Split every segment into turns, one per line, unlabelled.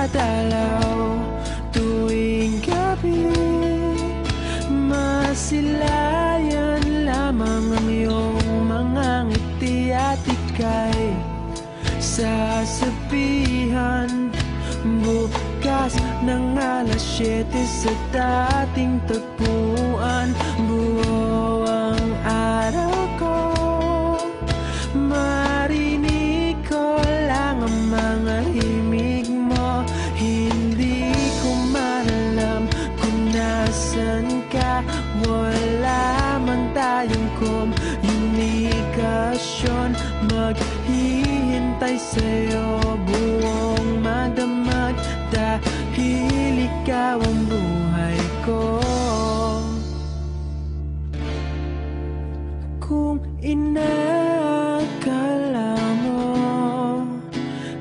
dumadalaw tuwing gabi. Masilayan lamang ang iyong mga ngiti at ika'y sasabihan bukas ng alas 7 sa dating tagpuan. Buo ang araw ko, marinig ko lang ang mga himig mo. Hindi ko maalam kung nasan ka, wala man tayong komunikasyon. Maghihintay sa'yo buong magdamag dahil ikaw ang buhay ko. Kung inakala mo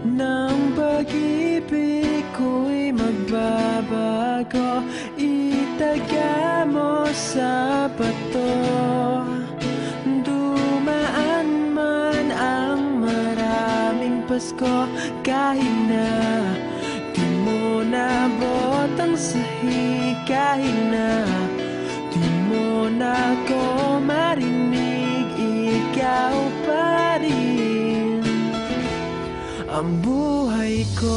ng pag-ibig ko'y magbabago, itaga mo sa bato. Dumaan man ang maraming Pasko, kahit na di mo nabot ang sahig, kahit na di mo na ko marinig, ikaw pa rin ang buhay ko.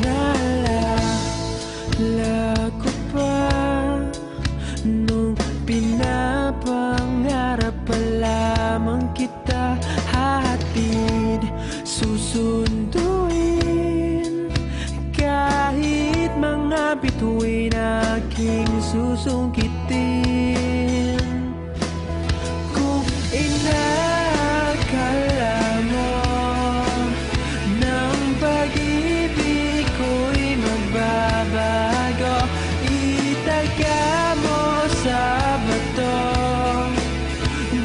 Naalala ko pa nung pinapangarap pa lamang kita, hatid susunduin kahit mga bituin aking susungkitin. Kung inakala mo ng pag-ibig ko'y magbabago, itaga mo sa bato.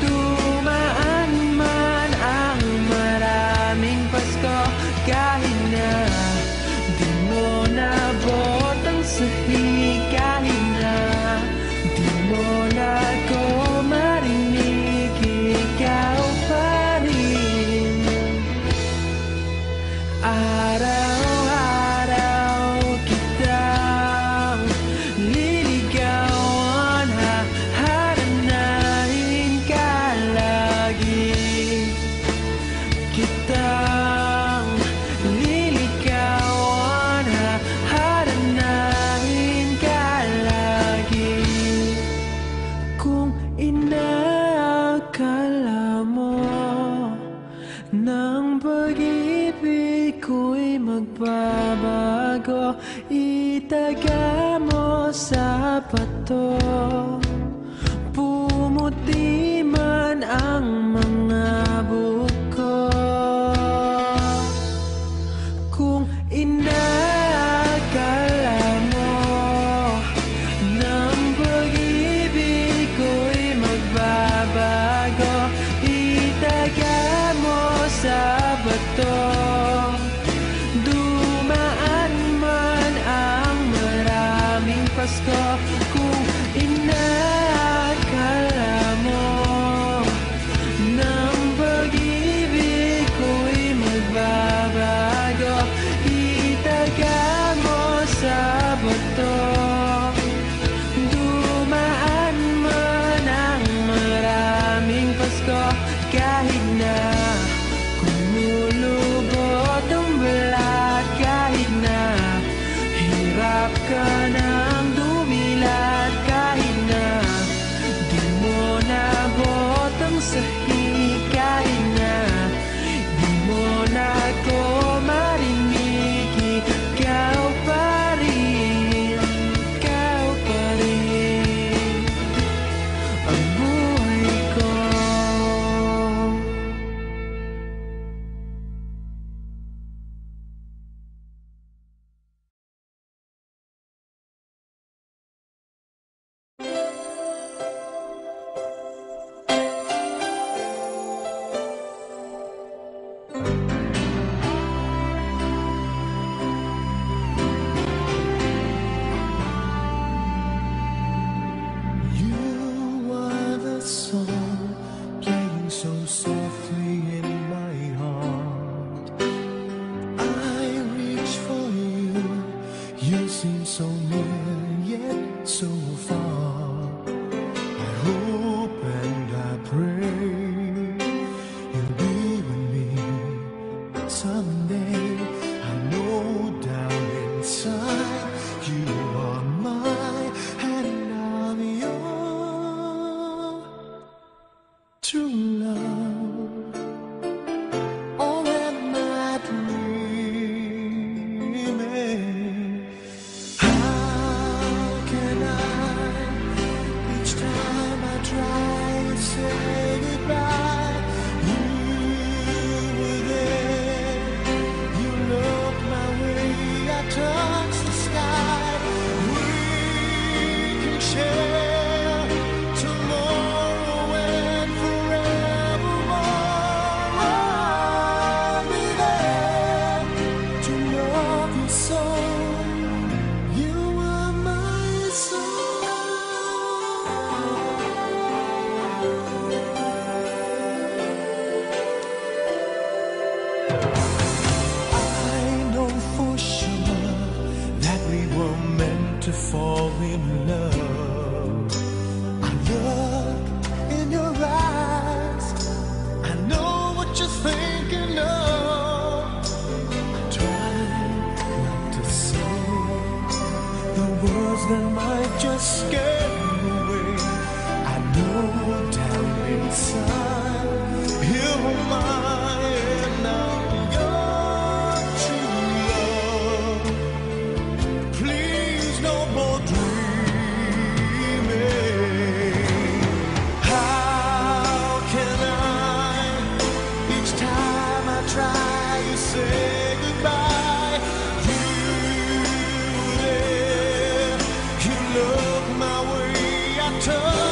Dumaan man ang maraming Pasko, kahit na di mo nabot ang sahig, kahit na di mo na ko marinig, ikaw pa rin. Araw-araw kitang liligawan, haharanahin ka lagi. Kitang liligawan, haharanahin ka lagi. Kung inakala mo ng pag-ibig ko'y magbabago, itaga mo sa bato. Pumuti man ang mga buko. Kung inakala mo ng pag-ibig ko'y magbabago, itaga mo sa bato. Dumaan man ang maraming Pasko, kung inakala mo ng pag-ibig ko'y magbabago, itaga mo sa bato. Dumaan man ang maraming Pasko, kahit na kumulubot ang balat, kahit na hirap ka ng dumila,
so far. I hope and I pray you'll be with me someday. I know down inside you are mine and I'm your true love. Or am I dreaming? How can I, each time I try to say goodbye, you were there, you looked my way, I touched the sky. We can share tomorrow and forevermore. I'll be there to love you so. You are my I know for sure that we were meant to fall in love. I look in your eyes, I know what you're thinking of. I try not to say the words that might just scare you away. I know down inside, here am I and now your true love. Please no more dreaming. How can I, each time I try to say goodbye, you there, you look my way, I turn